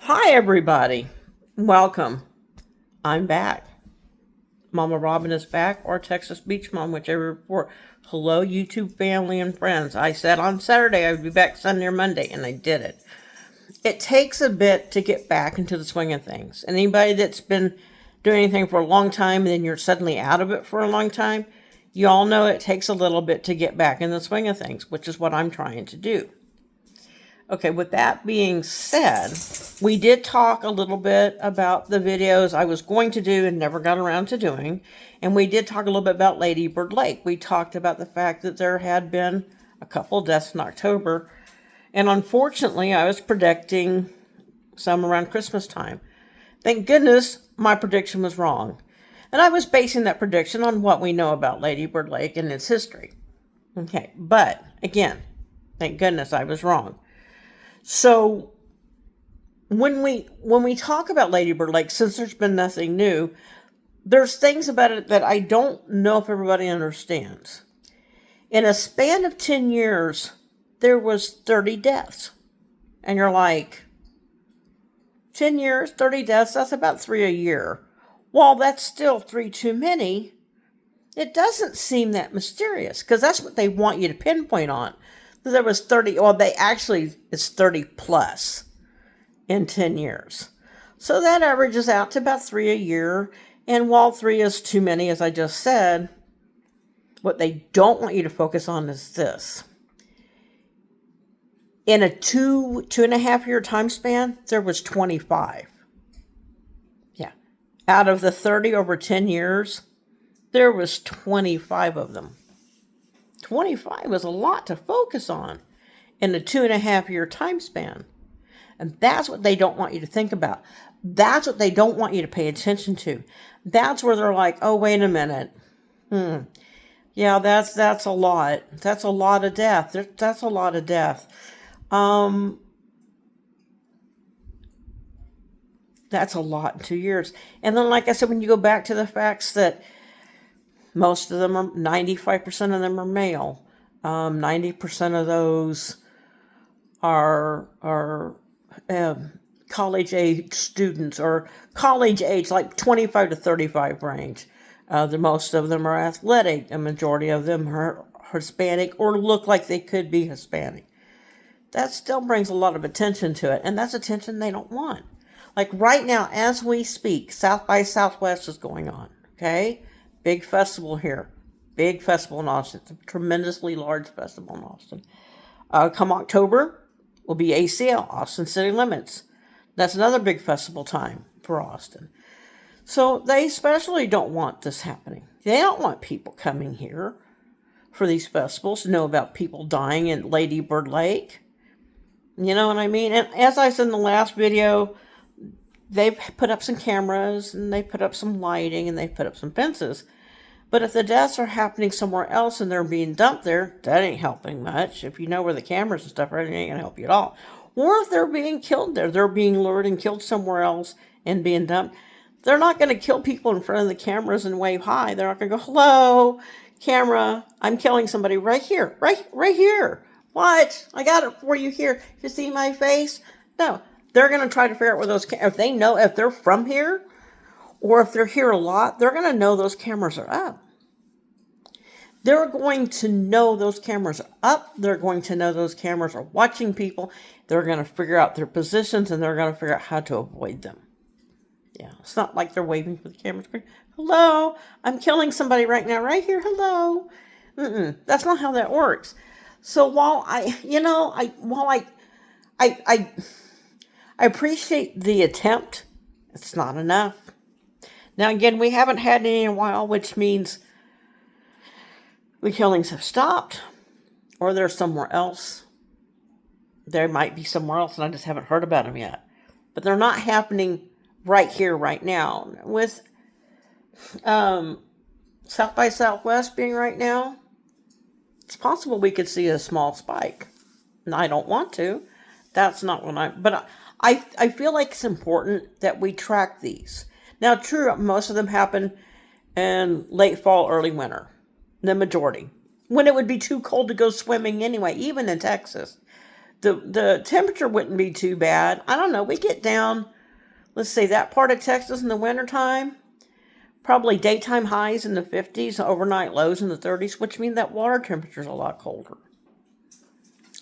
Hi, everybody. Welcome. I'm back. Mama Robin is back, or Texas Beach Mom, whichever report. Hello, YouTube family and friends. I said on Saturday I would be back Sunday or Monday, and I did it. It takes a bit to get back into the swing of things. Anybody that's been doing anything for a long time and then you're suddenly out of it for a long time, you all know it takes a little bit to get back in the swing of things, which is what I'm trying to do. Okay, with that being said, we did talk a little bit about the videos I was going to do and never got around to doing. And we did talk a little bit about Lady Bird Lake. We talked about the fact that there had been a couple deaths in October. And unfortunately, I was predicting some around Christmas time. Thank goodness my prediction was wrong. And I was basing that prediction on what we know about Lady Bird Lake and its history. Okay, but again, thank goodness I was wrong. So when we talk about Lady Bird Lake, since there's been nothing new, there's things about it that I don't know if everybody understands. In a span of 10 years, there was 30 deaths. And you're like, 10 years, 30 deaths, that's about 3 a year. While that's still 3 too many, it doesn't seem that mysterious, because that's what they want you to pinpoint on. There was 30, well, it's 30 plus in 10 years. So that averages out to about 3 a year. And while 3 is too many, as I just said, what they don't want you to focus on is this. In a 2.5 year time span, there was 25. Yeah. Out of the 30 over 10 years, there was 25 of them. 25 is a lot to focus on in a 2.5 year time span. And that's what they don't want you to think about. That's what they don't want you to pay attention to. That's where they're like, oh, wait a minute. Yeah, that's a lot. That's a lot of death. That's a lot of death. That's a lot in 2 years. And then, like I said, when you go back to the facts that most of them are, 95% of them are male. 90% of those are college age students, or college age, like 25 to 35 range. Most of them are athletic. A majority of them are Hispanic or look like they could be Hispanic. That still brings a lot of attention to it, and that's attention they don't want. Like right now, as we speak, South by Southwest is going on, okay? Big festival here. Big festival in Austin. It's a tremendously large festival in Austin. Come October will be ACL, Austin City Limits. That's another big festival time for Austin. So they especially don't want this happening. They don't want people coming here for these festivals to know about people dying in Lady Bird Lake. You know what I mean? And as I said in the last video, they've put up some cameras, and they put up some lighting, and they put up some fences. But if the deaths are happening somewhere else and they're being dumped there, that ain't helping much. If you know where the cameras and stuff are, it ain't going to help you at all. Or if they're being killed there, they're being lured and killed somewhere else and being dumped. They're not going to kill people in front of the cameras and wave hi. They're not going to go, hello, camera, I'm killing somebody right here, right here. What? I got it for you here. You see my face? No. They're going to try to figure out where those, if they know, if they're from here, or if they're here a lot, they're going to know those cameras are up. They're going to know those cameras are up. They're going to know those cameras are watching people. They're going to figure out their positions, and they're going to figure out how to avoid them. Yeah, it's not like they're waving for the camera screen. Hello, I'm killing somebody right now, right here. Hello. That's not how that works. So while I appreciate the attempt, it's not enough. Now, again, we haven't had any in a while, which means the killings have stopped, or they're somewhere else. They might be somewhere else, and I just haven't heard about them yet. But they're not happening right here, right now. With South by Southwest being right now, it's possible we could see a small spike. And I don't want to. That's not what but I feel like it's important that we track these. Now, true, most of them happen in late fall, early winter. The majority. When it would be too cold to go swimming anyway, even in Texas. The temperature wouldn't be too bad. I don't know. We get down, let's say that part of Texas in the wintertime, probably daytime highs in the 50s, overnight lows in the 30s, which means that water temperature is a lot colder.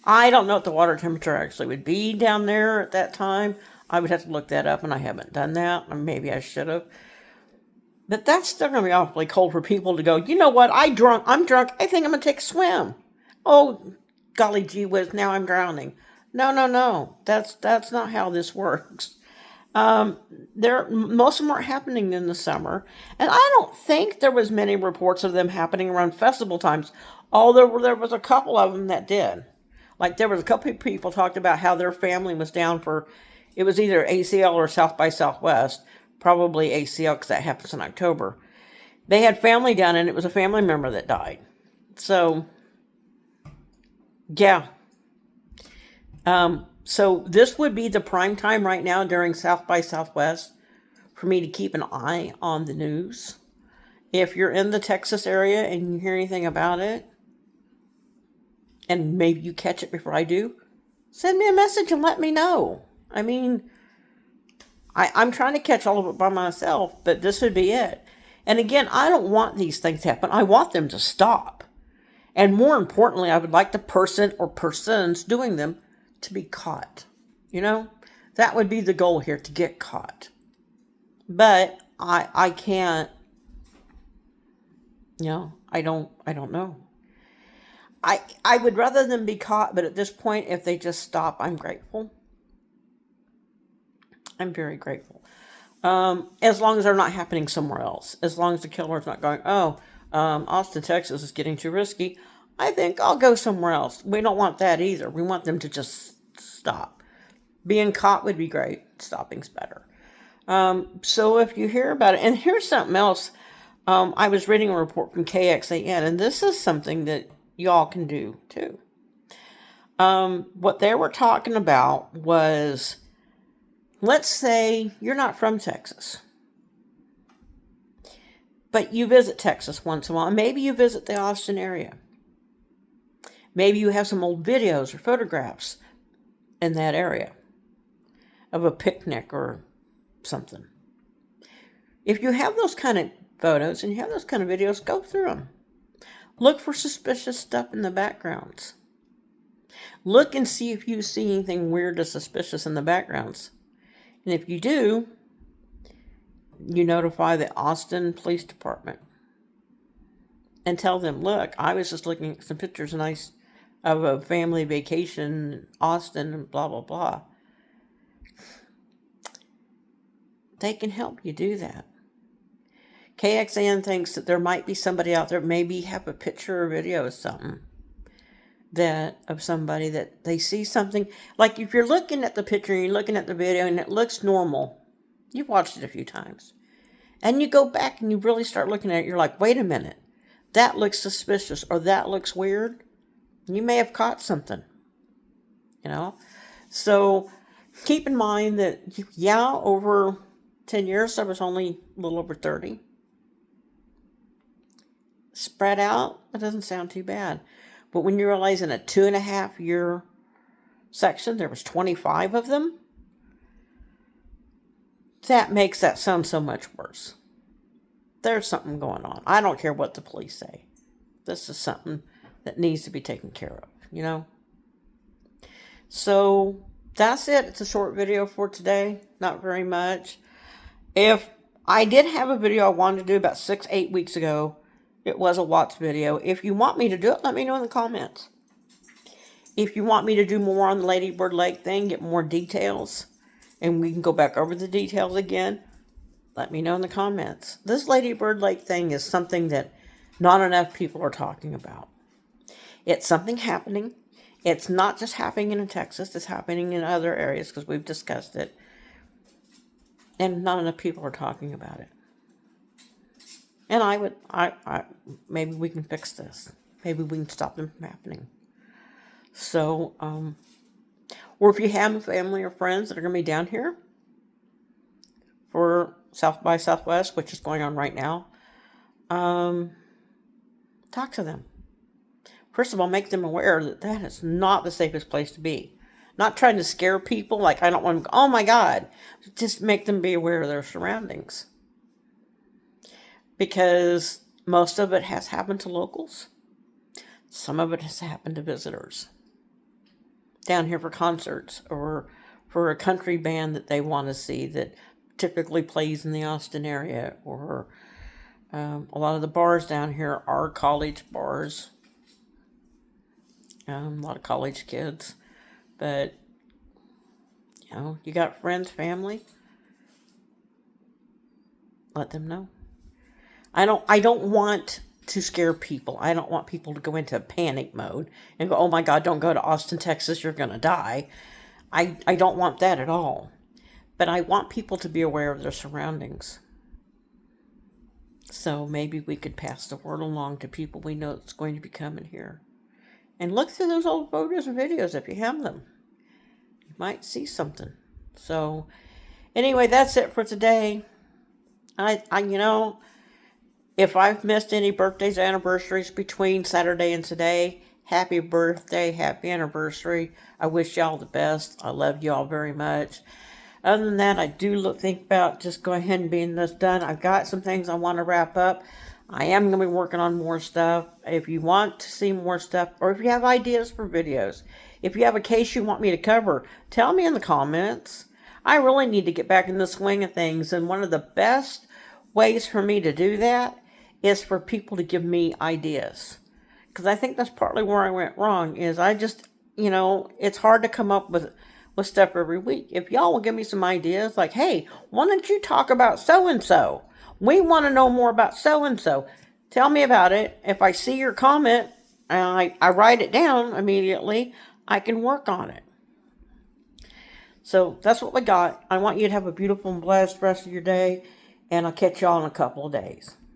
I don't know what the water temperature actually would be down there at that time. I would have to look that up, and I haven't done that, or maybe I should have. But that's still going to be awfully cold for people to go, you know what, I'm drunk, I think I'm going to take a swim. Oh, golly gee whiz, now I'm drowning. No, that's not how this works. Most of them aren't happening in the summer, and I don't think there was many reports of them happening around festival times, although there was a couple of them that did. Like there was a couple of people talked about how their family was down for, it was either ACL or South by Southwest, probably ACL because that happens in October. They had family down and it was a family member that died. So, yeah. So this would be the prime time right now during South by Southwest for me to keep an eye on the news. If you're in the Texas area and you hear anything about it, and maybe you catch it before I do, send me a message and let me know. I mean, I'm trying to catch all of it by myself, but this would be it. And again, I don't want these things to happen. I want them to stop. And more importantly, I would like the person or persons doing them to be caught. You know, that would be the goal here, to get caught. But I can't, I don't know. I would rather them be caught, but at this point, if they just stop, I'm grateful. I'm very grateful. As long as they're not happening somewhere else. As long as the killer's not going, Austin, Texas is getting too risky. I think I'll go somewhere else. We don't want that either. We want them to just stop. Being caught would be great. Stopping's better. So if you hear about it, and here's something else. I was reading a report from KXAN, and this is something that y'all can do too. What they were talking about was, let's say you're not from Texas, but you visit Texas once in a while, and maybe you visit the Austin area. Maybe you have some old videos or photographs in that area of a picnic or something. If you have those kind of photos and you have those kind of videos, go through them. Look for suspicious stuff in the backgrounds. Look and see if you see anything weird or suspicious in the backgrounds. And if you do, you notify the Austin Police Department and tell them, look, I was just looking at some pictures of a family vacation in Austin and blah, blah, blah. They can help you do that. KXAN thinks that there might be somebody out there, maybe have a picture or video of something, of somebody that they see something. Like if you're looking at the picture and you're looking at the video and it looks normal, you've watched it a few times, and you go back and you really start looking at it, you're like, wait a minute, that looks suspicious or that looks weird. You may have caught something, So keep in mind that, over 10 years, there was only a little over 30. Spread out, that doesn't sound too bad. But when you realize in a 2.5 year section, there was 25 of them, that makes that sound so much worse. There's something going on. I don't care what the police say. This is something that needs to be taken care of, So that's it. It's a short video for today. Not very much. If I did have a video I wanted to do about 6-8 weeks ago, it was a Watts video. If you want me to do it, let me know in the comments. If you want me to do more on the Lady Bird Lake thing, get more details, and we can go back over the details again, let me know in the comments. This Lady Bird Lake thing is something that not enough people are talking about. It's something happening. It's not just happening in Texas. It's happening in other areas because we've discussed it. And not enough people are talking about it. And maybe we can fix this. Maybe we can stop them from happening. So, or if you have family or friends that are going to be down here for South by Southwest, which is going on right now, talk to them. First of all, make them aware that is not the safest place to be. Not trying to scare people, like I don't want them, oh my God. Just make them be aware of their surroundings. Because most of it has happened to locals. Some of it has happened to visitors. Down here for concerts or for a country band that they want to see that typically plays in the Austin area, or a lot of the bars down here are college bars. A lot of college kids. But, you got friends, family, let them know. I don't want to scare people. I don't want people to go into panic mode and go, oh my God, don't go to Austin, Texas, you're going to die. I don't want that at all. But I want people to be aware of their surroundings. So maybe we could pass the word along to people we know that's going to be coming here. And look through those old photos and videos if you have them. You might see something. So anyway, that's it for today. If I've missed any birthdays, anniversaries between Saturday and today, happy birthday, happy anniversary. I wish y'all the best. I love y'all very much. Other than that, I do think about just go ahead and being this done. I've got some things I want to wrap up. I am going to be working on more stuff. If you want to see more stuff, or if you have ideas for videos, if you have a case you want me to cover, tell me in the comments. I really need to get back in the swing of things, and one of the best ways for me to do that is for people to give me ideas. Because I think that's partly where I went wrong, is I just, it's hard to come up with stuff every week. If y'all will give me some ideas, like, hey, why don't you talk about so-and-so? We want to know more about so-and-so. Tell me about it. If I see your comment and I write it down immediately, I can work on it. So that's what we got. I want you to have a beautiful and blessed rest of your day, and I'll catch y'all in a couple of days.